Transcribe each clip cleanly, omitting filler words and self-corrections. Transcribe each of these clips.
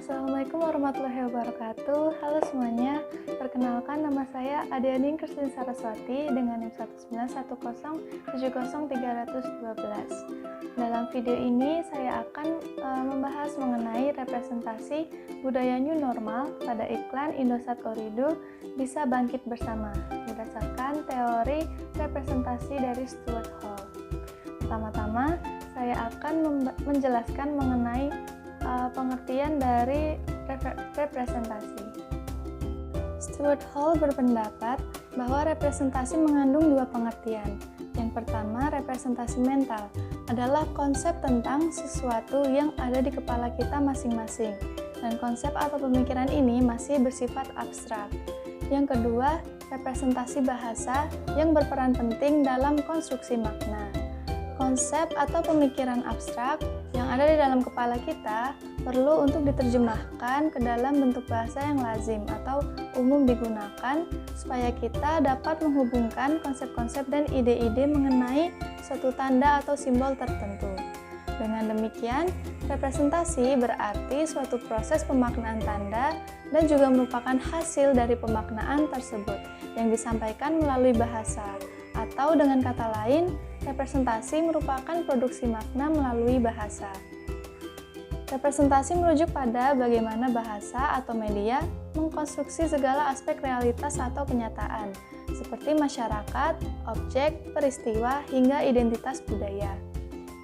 Assalamualaikum warahmatullahi wabarakatuh. Halo semuanya, perkenalkan nama saya Adianing Kristin Saraswati dengan NIM 191070312. Dalam video ini saya akan membahas mengenai representasi budaya new normal pada iklan Indosat Ooredoo Bisa Bangkit Bersama berdasarkan teori representasi dari Stuart Hall. Pertama-tama, saya akan menjelaskan mengenai pengertian dari representasi. Stuart Hall berpendapat bahwa representasi mengandung dua pengertian. Yang pertama, representasi mental adalah konsep tentang sesuatu yang ada di kepala kita masing-masing, dan konsep atau pemikiran ini masih bersifat abstrak. Yang kedua, representasi bahasa yang berperan penting dalam konstruksi makna. Konsep atau pemikiran abstrak yang ada di dalam kepala kita perlu untuk diterjemahkan ke dalam bentuk bahasa yang lazim atau umum digunakan supaya kita dapat menghubungkan konsep-konsep dan ide-ide mengenai suatu tanda atau simbol tertentu. Dengan demikian, representasi berarti suatu proses pemaknaan tanda dan juga merupakan hasil dari pemaknaan tersebut yang disampaikan melalui bahasa. Atau dengan kata lain, representasi merupakan produksi makna melalui bahasa. Representasi merujuk pada bagaimana bahasa atau media mengkonstruksi segala aspek realitas atau kenyataan, seperti masyarakat, objek, peristiwa, hingga identitas budaya.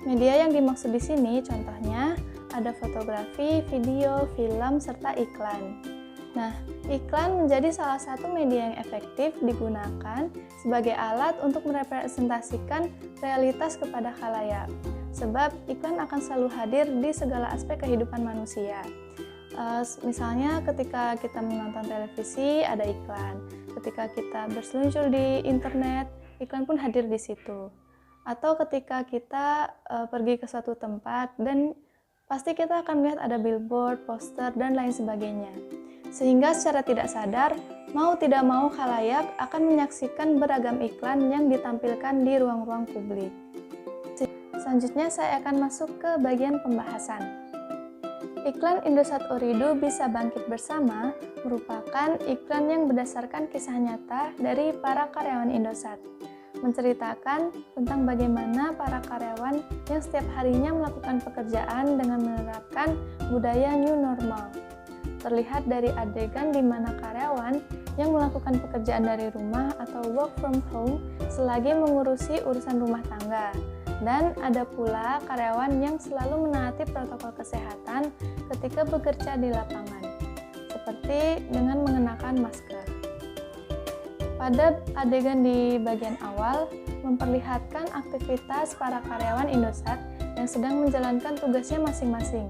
Media yang dimaksud di sini contohnya ada fotografi, video, film, serta iklan. Nah, iklan menjadi salah satu media yang efektif digunakan sebagai alat untuk merepresentasikan realitas kepada khalayak. Sebab iklan akan selalu hadir di segala aspek kehidupan manusia. Misalnya ketika kita menonton televisi ada iklan, ketika kita berseluncur di internet, iklan pun hadir di situ. Atau ketika kita pergi ke suatu tempat dan pasti kita akan melihat ada billboard, poster, dan lain sebagainya. Sehingga secara tidak sadar, mau tidak mau khalayak akan menyaksikan beragam iklan yang ditampilkan di ruang-ruang publik. Selanjutnya saya akan masuk ke bagian pembahasan. Iklan Indosat Ooredoo Bisa Bangkit Bersama merupakan iklan yang berdasarkan kisah nyata dari para karyawan Indosat, menceritakan tentang bagaimana para karyawan yang setiap harinya melakukan pekerjaan dengan menerapkan budaya new normal. Terlihat dari adegan di mana karyawan yang melakukan pekerjaan dari rumah atau work from home selagi mengurusi urusan rumah tangga. Dan ada pula karyawan yang selalu menaati protokol kesehatan ketika bekerja di lapangan, seperti dengan mengenakan masker. Pada adegan di bagian awal, memperlihatkan aktivitas para karyawan Indosat yang sedang menjalankan tugasnya masing-masing.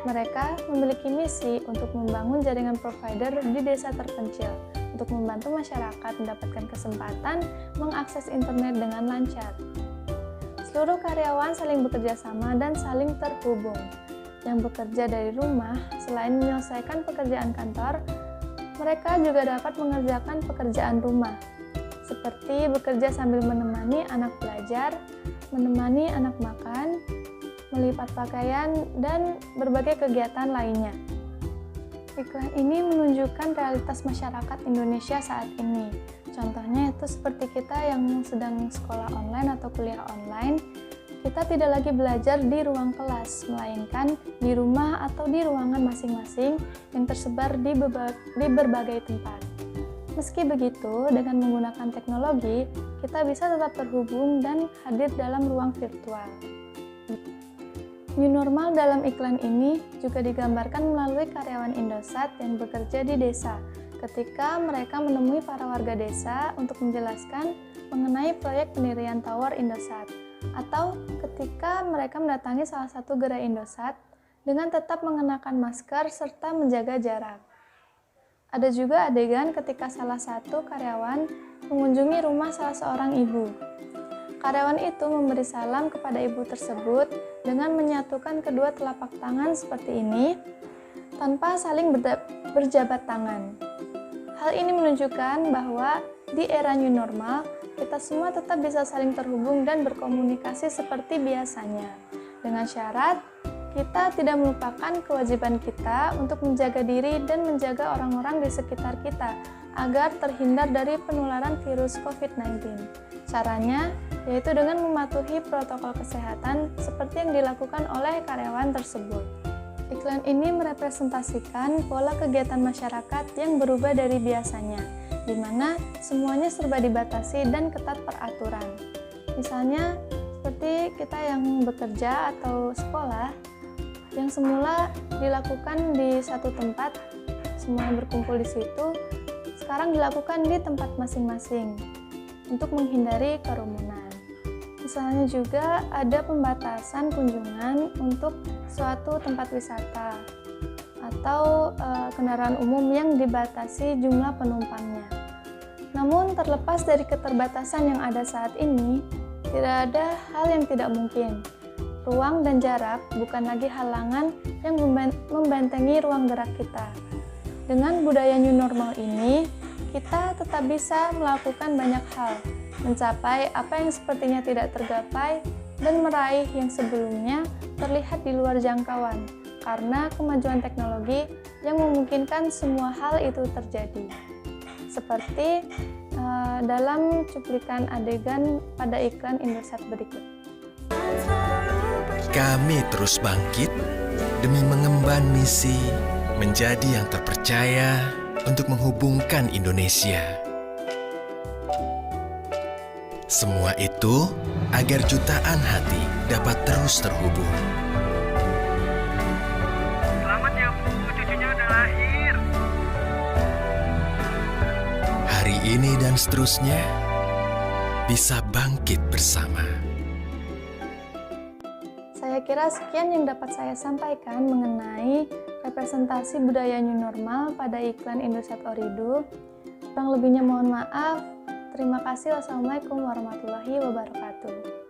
Mereka memiliki misi untuk membangun jaringan provider di desa terpencil untuk membantu masyarakat mendapatkan kesempatan mengakses internet dengan lancar. Seluruh karyawan saling bekerja sama dan saling terhubung. Yang bekerja dari rumah, selain menyelesaikan pekerjaan kantor, mereka juga dapat mengerjakan pekerjaan rumah, seperti bekerja sambil menemani anak belajar, menemani anak makan, melipat pakaian, dan berbagai kegiatan lainnya. Iklan ini menunjukkan realitas masyarakat Indonesia saat ini. Contohnya itu seperti kita yang sedang sekolah online atau kuliah online, kita tidak lagi belajar di ruang kelas, melainkan di rumah atau di ruangan masing-masing yang tersebar di berbagai tempat. Meski begitu, dengan menggunakan teknologi, kita bisa tetap terhubung dan hadir dalam ruang virtual. New normal dalam iklan ini juga digambarkan melalui karyawan Indosat yang bekerja di desa ketika mereka menemui para warga desa untuk menjelaskan mengenai proyek pendirian Tower Indosat, atau ketika mereka mendatangi salah satu gerai Indosat dengan tetap mengenakan masker serta menjaga jarak. Ada juga adegan ketika salah satu karyawan mengunjungi rumah salah seorang ibu. Karyawan itu memberi salam kepada ibu tersebut dengan menyatukan kedua telapak tangan seperti ini, tanpa saling berjabat tangan. Hal ini menunjukkan bahwa di era new normal, kita semua tetap bisa saling terhubung dan berkomunikasi seperti biasanya, dengan syarat kita tidak melupakan kewajiban kita untuk menjaga diri dan menjaga orang-orang di sekitar kita agar terhindar dari penularan virus COVID-19. Caranya yaitu dengan mematuhi protokol kesehatan seperti yang dilakukan oleh karyawan tersebut. Iklan ini merepresentasikan pola kegiatan masyarakat yang berubah dari biasanya, di mana semuanya serba dibatasi dan ketat peraturan. Misalnya, seperti kita yang bekerja atau sekolah, yang semula dilakukan di satu tempat, semuanya berkumpul di situ, sekarang dilakukan di tempat masing-masing untuk menghindari kerumunan. Misalnya juga ada pembatasan kunjungan untuk suatu tempat wisata atau kendaraan umum yang dibatasi jumlah penumpangnya. Namun terlepas dari keterbatasan yang ada saat ini, tidak ada hal yang tidak mungkin. Ruang dan jarak bukan lagi halangan yang membentengi ruang gerak kita. Dengan budaya new normal ini, kita tetap bisa melakukan banyak hal, mencapai apa yang sepertinya tidak tergapai, dan meraih yang sebelumnya terlihat di luar jangkauan, karena kemajuan teknologi yang memungkinkan semua hal itu terjadi. Seperti dalam cuplikan adegan pada iklan Indosat berikut. Kami terus bangkit demi mengemban misi menjadi yang terpercaya untuk menghubungkan Indonesia. Semua itu agar jutaan hati dapat terus terhubung. Selamat ya Bu, cucunya udah lahir. Hari ini dan seterusnya bisa bangkit bersama. Saya kira sekian yang dapat saya sampaikan mengenai representasi budaya new normal pada iklan Indosat Ooredoo. Kurang lebihnya mohon maaf. Terima kasih. Wassalamualaikum warahmatullahi wabarakatuh.